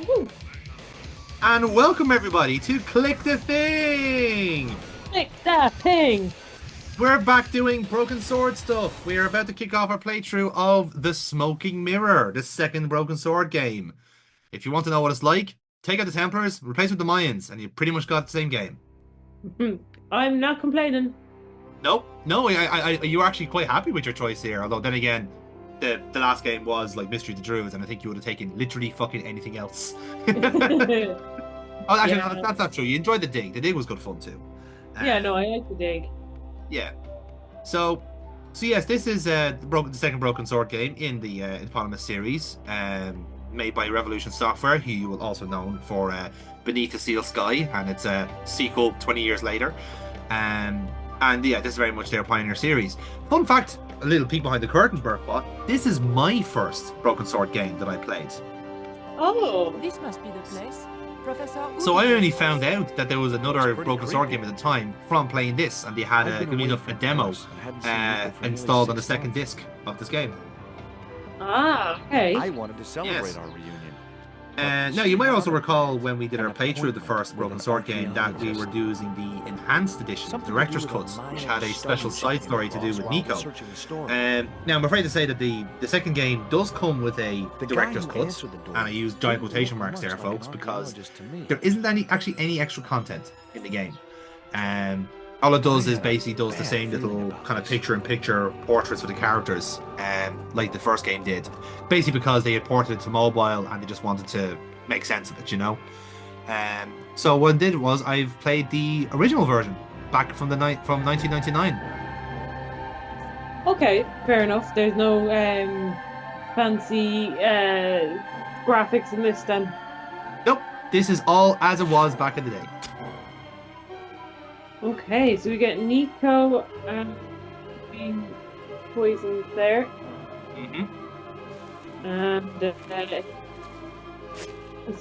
Woo. And welcome everybody to Click the Thing! Click that thing! We're back doing Broken Sword stuff. We are about to kick off our playthrough of The Smoking Mirror, the second Broken Sword game. If you want to know what it's like, take out the Templars, replace with the Mayans, and you pretty much got the same game. I'm not complaining. Nope, no, you were actually quite happy with your choice here, although then again, the last game was like Mystery of the Druids, and I think you would have taken literally fucking anything else. Oh, actually, Yeah. no, that's not true. You enjoyed the dig. The dig was good fun too. Yeah, no, I like the dig. Yeah. So yes, this is the second Broken Sword game in the eponymous series, made by Revolution Software, who you will also know for Beneath the Steel Sky, and it's a sequel 20 years later. And yeah, this is very much their pioneer series. Fun fact, a little peek behind the curtain, Burkbot. This is my first Broken Sword game that I played. Oh, This must be the place. Professor. So I only found out that there was another Broken Sword game at the time from playing this, and they had a demo installed on the second disc of this game. okay. I wanted to celebrate Yes. our reunion. Now, you might also recall when we did our playthrough of the first Broken Sword game that we were using the Enhanced Edition, the Director's Cut, which had a special side story to do with Nico. Now, I'm afraid to say that the second game does come with a Director's Cut, and I use giant quotation marks there, folks, because there isn't any extra content in the game. All it does is basically does the same little kind of picture-in-picture portraits of the characters, like the first game did. Basically because they had ported it to mobile and they just wanted to make sense of it, you know. So what I did was I've played the original version back from 1999. Okay, fair enough. There's no fancy graphics in this then. Nope, this is all as it was back in the day. Okay, so we get Nico being poisoned there. And this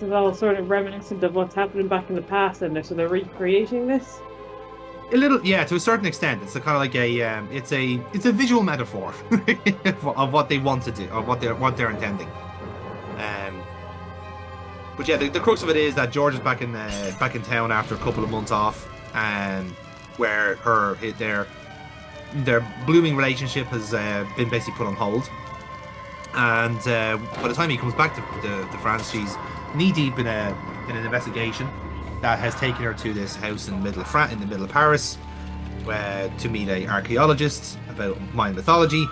is all sort of reminiscent of what's happening back in the past, and so they're recreating this. A little, yeah, to a certain extent. It's a kind of like it's a visual metaphor of what they want to do, or what they're intending. But yeah, the crux of it is that George is back in town after a couple of months off, where their blooming relationship has been basically put on hold. And by the time he comes back to France, she's knee deep in an investigation that has taken her to this house in the middle of Paris, to meet an archaeologist about Mayan mythology,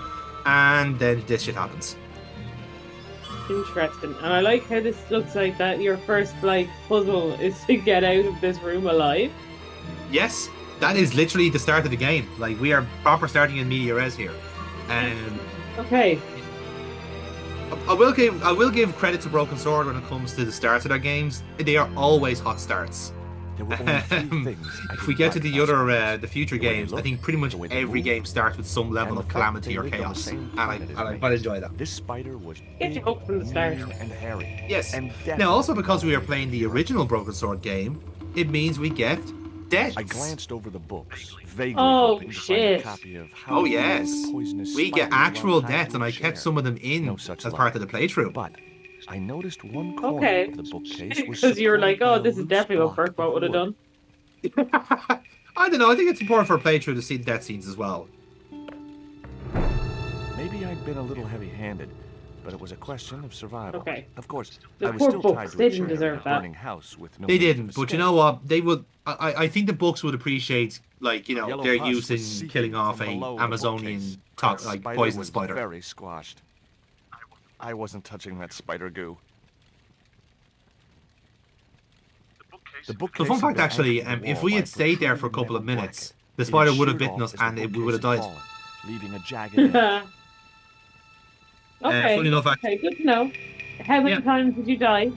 and then this shit happens. Interesting. And I like how this looks like that your first puzzle is to get out of this room alive. Yes, that is literally the start of the game. Like, we are proper starting in media res here. Okay. I will give credit to Broken Sword when it comes to the starts of their games. They are always hot starts. If we get to the future games, I think pretty much every game starts with some level of calamity or chaos, and I quite enjoy that. This spider was Get you hooked from the start. and hairy. Yes. And Now, also because we are playing the original Broken Sword game, it means we get deaths. I glanced over the books, vaguely Oh, hoping to find shit. a copy of How Oh to yes, Use Poisonous we get Spiders actual While deaths, and I Passing kept Share. some of them in No such as luck. part of the playthrough. But I noticed one corner Okay. of the bookcase was Because you're like, supported by oh, a this is loose definitely what block of Burkbot would have wood. done. I don't know. I think it's important for a playthrough to see the death scenes as well. Maybe I'd been a little heavy-handed, but it was a question of survival. Okay. Of course, The I was poor still books, tied to they a didn't chair deserve in a that. burning house with no They means of didn't, but you escape. know what? They would. I think the books would appreciate, like, you know, Yellow their pus use was in seeping killing off from a below the Amazonian bookcase. That poison was spider. Very squashed. I wasn't touching that spider goo. The So bookcase fun had fact, been actually, anchored to the if wall we by had stayed there for a protruding couple of metal minutes, bracket. the It spider had would have sheared bitten off us, as the and we bookcase would have had died. fallen, leaving a jagged edge. Okay. Funny enough, Okay, good to know. How many Yeah. times did you die?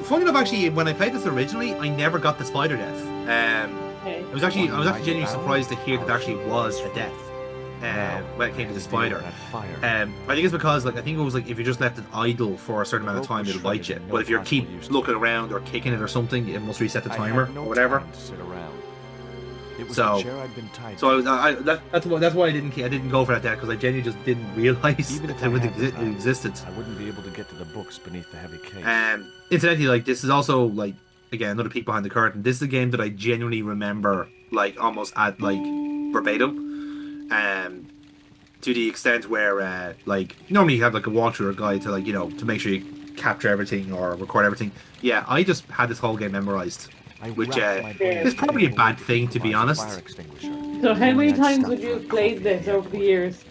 Funny enough, actually, when I played this originally, I never got the spider death. Okay. I was actually genuinely surprised to hear that there actually was a death when it came to the spider. I think it's because, like, I think it was like if you just left it idle for a certain amount of time, it'll bite you. But if you keep looking around or kicking it or something, it must reset the timer or whatever. It was So- the chair I'd been tied So to. that's why I didn't go for that deck, because I genuinely just didn't realize Even that if I had the it time, existed. I wouldn't be able to get to the books beneath the heavy case. Incidentally, like, this is also, like, again, another peek behind the curtain. This is a game that I genuinely remember, like, almost at, like, verbatim. To the extent where, like, normally you have, like, a walkthrough or guide to, like, to make sure you capture everything or record everything. Yeah, I just had this whole game memorized. I which, racked my brain is probably a for bad way to thing, to be improvise a honest. fire extinguisher. So how Only many I'd times stop would for you a have played coffee at this the over the airport. years?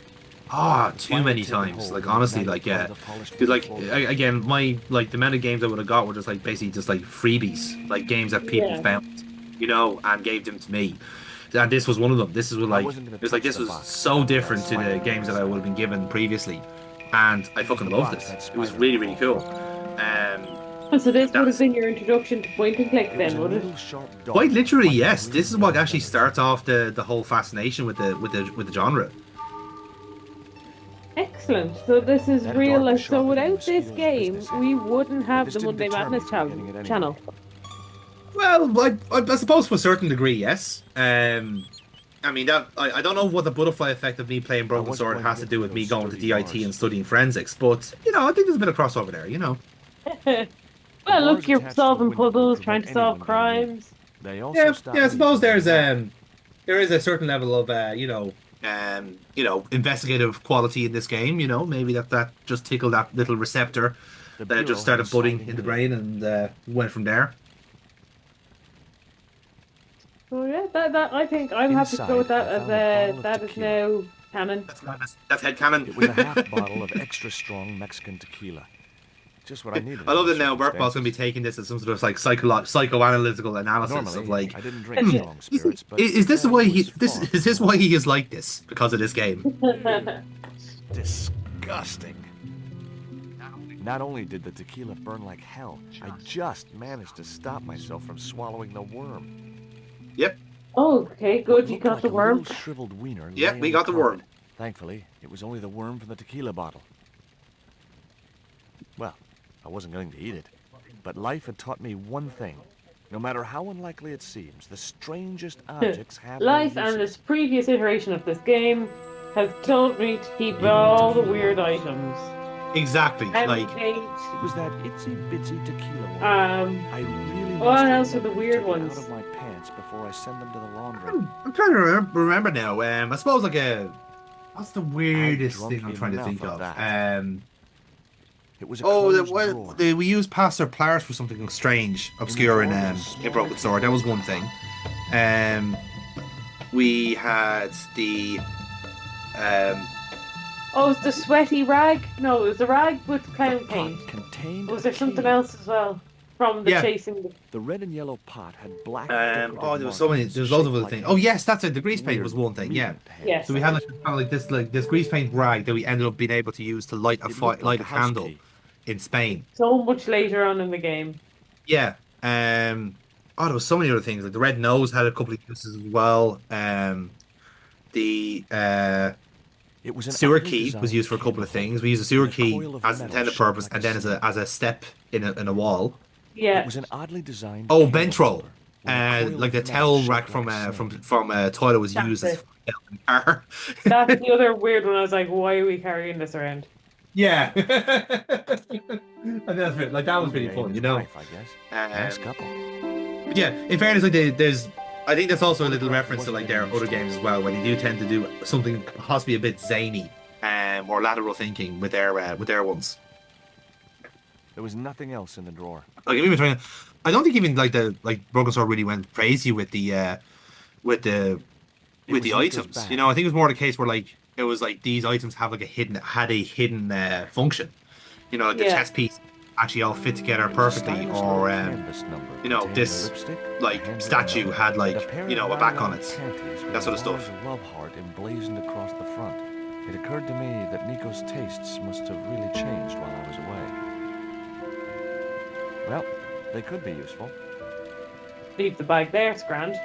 Too many times. Like, honestly, like, yeah. Because, like, again, the amount of games I would have got were just, like, basically just, like, freebies. Like, games that people Yeah. found, and gave them to me. And this was one of them. This was, like, wasn't gonna it was like, touch this the was box. so different to the Sweat. games that I would have been given previously. And I fucking the loved box it. had It was spider really, really all cool. So this would That's- have been your introduction to point and click It was then, a would little it? sharp dog Quite literally, fighting yes. green This is what yellow actually feathers. starts off the whole fascination with the genre. Excellent. So this is That real dog was life. So sharper than without this mosquitoes' game, business we wouldn't have this the didn't Monday deter me Madness from getting it anyway. channel. Well, I suppose to a certain degree, yes. I mean, that I don't know what the butterfly effect of me playing Broken was Sword going to has to get do through with me those going to sturdy DIT bars. and studying forensics, but I think there's a bit of crossover there. Well, bars look, you're attached to the solving window would puzzles, prevent trying to solve anyone getting in. crimes. They also stopped Yeah. I me suppose from getting there is a certain level of investigative quality in this game. Maybe that just tickled that little receptor The that bureau just had started a budding sliding in the lid. brain and went from there. So yeah, that I think I'm happy to go with Inside, that I as found a bottle of that is tequila. now canon. That's headcanon. It was a half bottle of extra strong Mexican tequila. Just what I needed. I love in that those now Burpball's going to be circumstances. taking this as some sort of like psychoanalytical analysis Normally, of like, I didn't drink strong spirits, but is this the today way was far is this from why he is like this because of this game? disgusting. Not only did the tequila burn like hell, I just managed to stop myself from swallowing the worm. Yep, Oh, okay, good. What You looked got like the a worm. little shriveled wiener yep, lay we on got the carpet. worm. Thankfully, it was only the worm from the tequila bottle. Well, I wasn't going to eat it, but life had taught me one thing. No matter how unlikely it seems, the strangest objects have their Life and uses. this previous iteration of this game has told me to keep Even all the tequila weird worms. items. Exactly, And like eight. It was that itsy bitsy tequila worm. I really What must else are remember the to weird take it ones? out of my pants before I send them to the laundry. I'm trying to remember now. I suppose like what's the weirdest drunk thing I'm trying to enough think of of? that. It was a Oh, closed drawer. we used Pastor Plars for something strange, obscure in Broken Sword. That was one thing. We had the Oh, it's the sweaty rag? No, it was the rag with The clown pot paint. contained Was a there something key. else as well from the Yeah. chasing? The red and yellow pot had black. there was so many. There's loads of other things. Oh yes, that's it. The grease paint was one thing. Yeah. Yes. So we had like kind of like this grease paint rag that we ended up being able to use to light light a candle in Spain. So much later on in the game. Yeah. There was so many other things. Like the red nose had a couple of uses as well. The It was an sewer oddly key was designed used for a couple of candle things. We used a sewer and a key coil of as metal intended shaped purpose, like and a then snake. as a step in a wall. Yeah. It was an oddly designed. Oh, candle Bentrol. holder with a coil Like the of metal towel shaped rack like a from snake. toilet was That's used as it. a car. That's the other weird one. I was like, why are we carrying this around? Yeah. And that's it. Like that was really Name fun, his you know. wife, I guess. Nice couple. But yeah, in fairness, like there's, I think that's also a little reference to like their other games as well, where they do tend to do something possibly a bit zany, or lateral thinking with their ones. There was nothing else in the drawer. Like even trying, I don't think even like Broken Sword really went crazy with the was items. Nico's You know, I think it was more the case where like it was like these items have like a hidden function. You know, like the Yeah. chess piece actually all fit together It was a perfectly, stylish or little canvas number you know, containing this, a lipstick, a like handwritten statue note, had like and a pair you know of a back on nylon it. panties with That sort of a stuff. large love heart emblazoned across the front. It occurred to me that Nico's tastes must have really changed while I was away. Well, they could be useful. Leave the bag there, it's grand.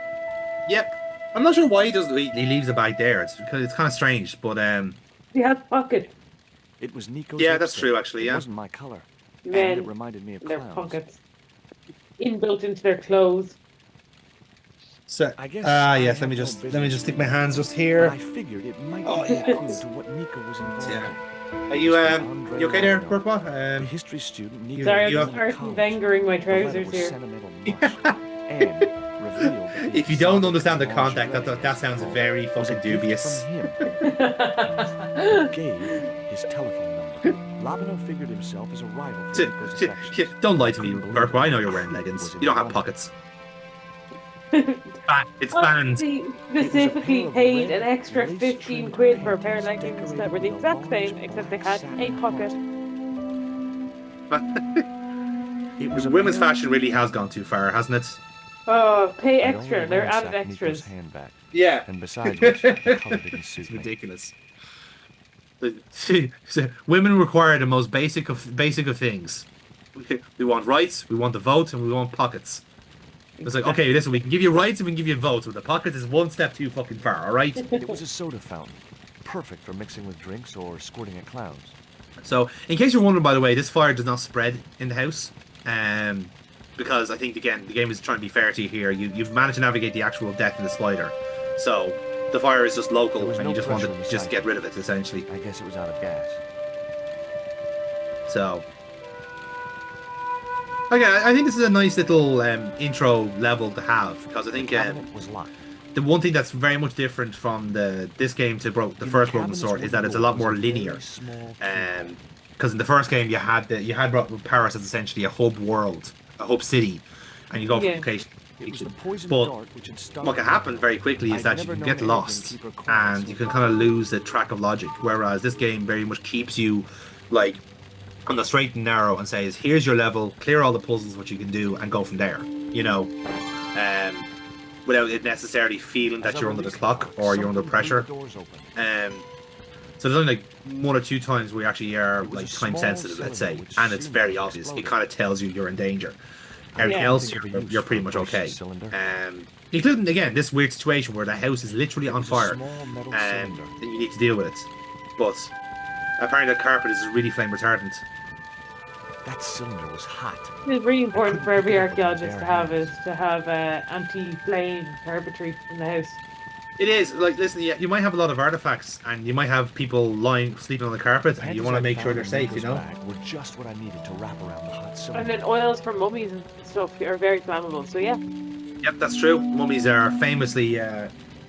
Yep. I'm not sure why he leaves the bag there. It's because it's kind of strange, but He had a pocket. It was Nico's yeah, that's lipstick. true actually. It Yeah. wasn't my color. And Men, it reminded me of their clowns. pockets. Inbuilt into their clothes. So, I guess yes. Let me just stick my hands just here. I figured it might Oh, be a clue yes. to what Nico was involved Yeah. in. Are you okay there, Burpa? The history student Nico Sorry, I'm you just have- Arsene Wengering my The letter trousers was here. sentimental much, and revealed that the If you don't exotic understand the lingerie, context, that sounds as very it's called, fucking was a gift dubious. from him. He gave his telephone number. Labino figured himself as a rival for Nico's affections. Don't lie to I me, couldn't believe Burpa. I know it. you're wearing Was leggings. in You don't have London. pockets. It's Well, banned. she It was a specifically pair of paid red an extra lace 15 trimmed quid for a pair of panties leggings that decorated were the with a exact large same, except they black had satin a pocket. It was a Women's pair fashion really has gone too far, hasn't it? Oh, pay I'd extra. only They're added ransacked Nico's extras. handbag. Yeah. And besides which, the color didn't It's suit me. ridiculous. Women require the most basic of things. We want rights, we want the vote, and we want pockets. It's like, okay, listen, we can give you rights and we can give you votes, but the pockets is one step too fucking far, all right? It was a soda fountain, perfect for mixing with drinks or squirting at clowns. So, in case you're wondering, by the way, this fire does not spread in the house, because I think again the game is trying to be fair to you here. You've managed to navigate the actual death of the spider, so the fire is just There local, was and no you just want pressure to in the just site. get rid of it essentially. I guess it was out of gas. So, okay, I think this is a nice little intro level to have, because I think The cabinet was locked. the one thing that's very much different from this game to the In first Broken cabinet's Sword is wooden that it's a door lot was more very linear. small keyhole. Because in the first game you had Paris as essentially a hub world, a hub city, and you go from Yeah. location. It was the poison But dart which had started what can happen very quickly is I'd that you never can known get anything lost, to keep her quiet, and so you can kind of lose the track of logic. Whereas this game very much keeps you like on the straight and narrow and says, "Here's your level, clear all the puzzles, what you can do, and go from there." You know, without it necessarily feeling As that I you're under the released clock or you're under something blew pressure. the doors open. So there's only like one or two times where you actually are It was like a time small sensitive, let's say, cylinder which and it's seemed very to have obvious. It exploded. kind of tells you you're in danger. Everything Yeah. else, Think of a use you're for pretty a much burst okay. cylinder. Including again this weird situation where the house is literally It on was a fire, small metal and cylinder. you need to deal with it. But apparently the carpet is really flame retardant. That cylinder was hot. It's really important for every pick it up with my archaeologist bare to have anti-flame carpentry in the house. It is like, listen, you might have a lot of artifacts, and you might have people sleeping on the carpet, and you want to make sure they're safe, you know. Bag were just what I needed to wrap around the hot And cylinder. then oils from mummies and stuff are very flammable. So yeah, Yep, that's true. Mummies are famously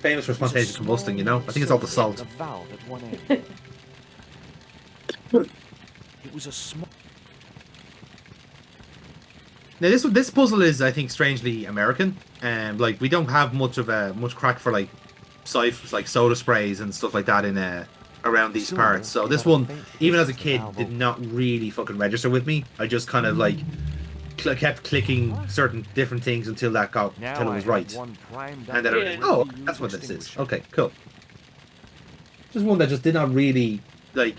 famous for It was a spontaneous combusting, you know. I think it's all the cylinder salt. with a valve at one end. It was a small. Now this puzzle is, I think, strangely American, and like we don't have much crack for like like soda sprays and stuff like that in around these Cylinder parts. So this got a one, faint even as a hiss kid, valve did open. not really fucking register with me. I just kind of like kept clicking certain different things until Now it was I had right. one primed And then Yeah. I was, oh, that's what this is. Okay, cool. Just one that just did not really like.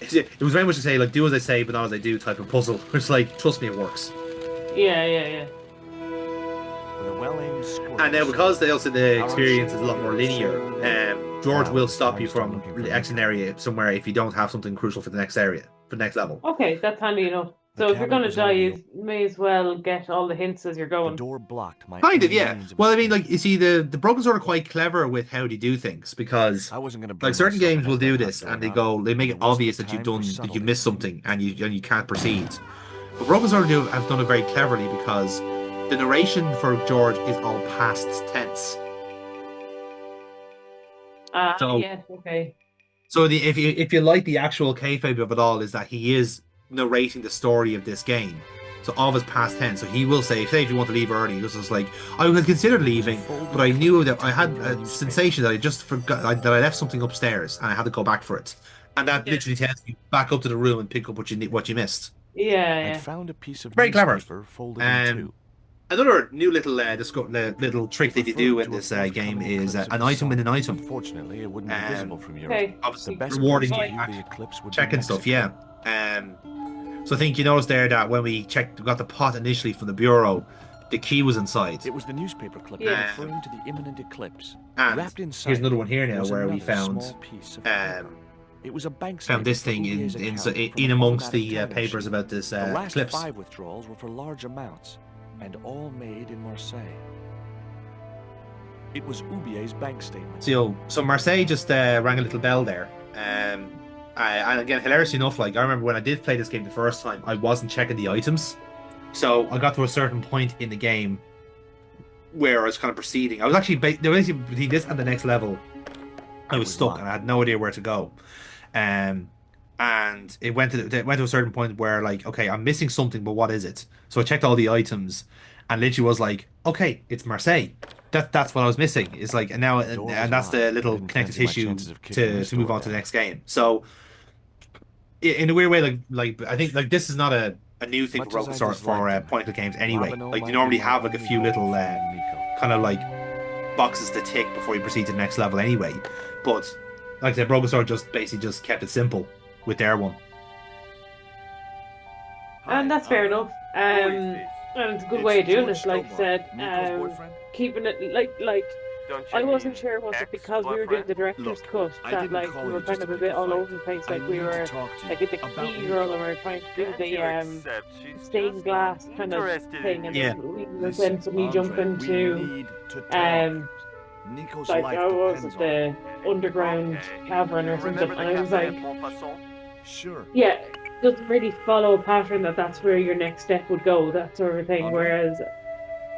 It was very much to say like, do as I say but not as I do type of puzzle. It's like, trust me, it works. yeah. With a well-aimed squirt. And now because the experience is a lot more linear, George will stop you from exiting an area somewhere if you don't have something crucial for the next area, for the next level. Okay, that's handy enough. The So if you're cabinet gonna was die, only you may as well get all the hints as you're The going. door blocked my Kind of, only yeah. means of Well, I mean, escape. like, you see, the Broken Sword are quite clever with how they do things, because I wasn't gonna burn like certain myself games in will that do red hot this, and doorknob, they make but it it wasn't obvious the that you've time for done that subtlety. you've missed something and you can't proceed. But Broken Sword have done it very cleverly, because the narration for George is all past tense. So- Yes, okay. So if you like the actual kayfabe of it all, is that he is narrating the story of this game. So all of his past tense. So he will say if you want to leave early, he was just like, I had considered leaving, but I knew that I had a sensation that I just forgot that I left something upstairs and I had to go back for it. And that Yeah. literally tells you back up to the room and pick up what you missed. Yeah. I'd found a piece of Very clever. newspaper folded in two. Another new little little trick that you do in this game is an item in an item. Unfortunately, it wouldn't be visible from Europe. Okay. Obviously, The best rewarding place to you, view the eclipse would be checking stuff, Mexico. yeah. So I think you noticed there that when we got the pot initially from the bureau, the key was inside. It was the newspaper clipping Yeah. referring to the imminent eclipse. And Wrapped inside here's another one here now was where we another found small piece of paper. It was a bank found this thing statement for in Ulier's account from in an amongst automatic the teller papers machine. about this The last eclipse. 5 withdrawals were for large amounts, and all made in Marseille. It was Ubier's bank statement. So Marseille just rang a little bell there. And again, hilariously enough, like I remember when I did play this game the first time, I wasn't checking the items. So I got to a certain point in the game where I was kind of proceeding. I was actually between this and the next level, I was stuck and I had no idea where to go. And it went to a certain point where like, okay, I'm missing something, but what is it? So I checked all the items, and literally was like, okay, it's Marseille. That's what I was missing. It's like, and now and that's the little connective tissue to move on to the next game. So in a weird way, like I think like this is not a new thing for Broken Sword for point and click games anyway. Like you normally have like a few little kind of like boxes to tick before you proceed to the next level anyway. But like I said, Broken Sword just basically just kept it simple with their one. And that's fair enough. And it's a good way of doing it. Like I said, keeping it like I wasn't sure was it because we were doing the director's cut that like we were kind of a bit all over the place. Like we were like at the cathedral and we were trying to do the stained glass kind of thing, and we were then suddenly jump into Nico's like life was it depends the underground cavern or something, and I was like, Sure. yeah, doesn't really follow a pattern that's where your next step would go, that sort of thing. Whereas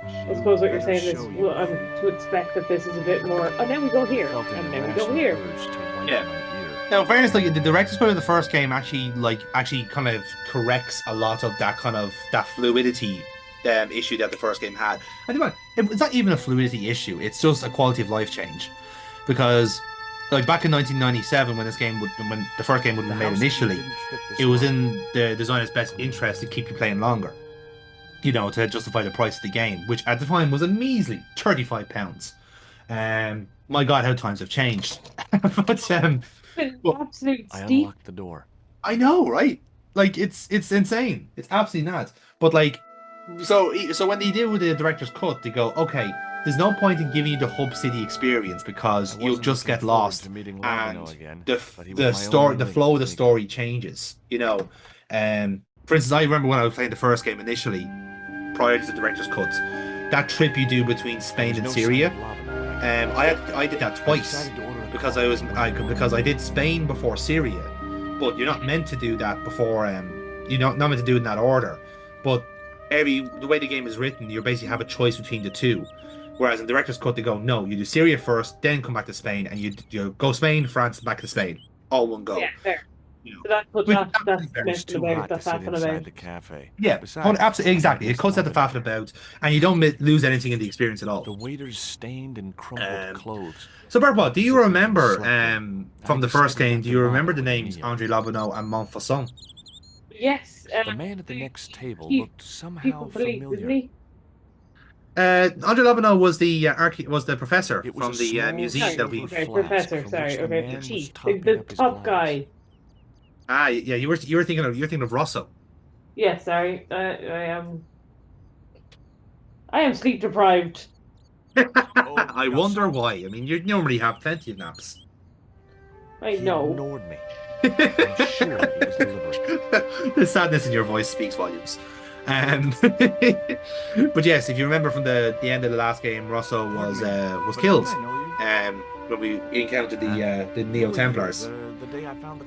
I suppose what you're saying is, well, I'm to expect that this is a bit more. Oh, now we go here, and then we go here. Yeah. Now, in fairness, like the director's cut of the first game actually kind of corrects a lot of that kind of that fluidity issue that the first game had. I think it's not even a fluidity issue; it's just a quality of life change, because like back in 1997 when when the first game would have been made initially, it was in the designer's best interest to keep you playing longer. You know, to justify the price of the game, which at the time was a measly £35. My God, how times have changed. But Absolute I steep. unlocked the door. I know, right? Like it's insane. It's absolutely nuts. But like, so when they deal with the director's cut, they go, okay, there's no point in giving you the Hub City experience because you'll just get lost, and the flow of the story changes. You know, for instance, I remember when I was playing the first game initially, prior to the director's cuts, that trip you do between Spain and Syria, I did that twice because I did Spain before Syria, but you're not meant to do that before you're not meant to do it in that order. But the way the game is written, you basically have a choice between the two. Whereas in director's cut, they go, no, you do Syria first, then come back to Spain, and you go Spain, France, back to Spain, all one go. Yeah, fair. You know. So that's mentioned about, that's happening about. The cafe. Yeah, Besides, absolutely, exactly. It cuts out the faffing about, and you don't lose anything in the experience at all. The waiter's stained and crumpled clothes. So, Barba, do you remember from the first game? Do you remember the names Andre Lobonneau and Montfaucon? Yes. The man at the next table looked somehow familiar. Andre Lobonneau was the professor from the museum that we. Okay, professor. Sorry. Okay, the chief, the top guy. Ah, yeah, you're thinking of Rosso. Yeah, sorry. I am sleep deprived. I wonder why. I mean, you normally have plenty of naps. I know. He ignored me. I'm sure it was deliberate. The sadness in your voice speaks volumes. But yes, if you remember from the end of the last game, Rosso was killed when we encountered the Neo Templars. The day I found the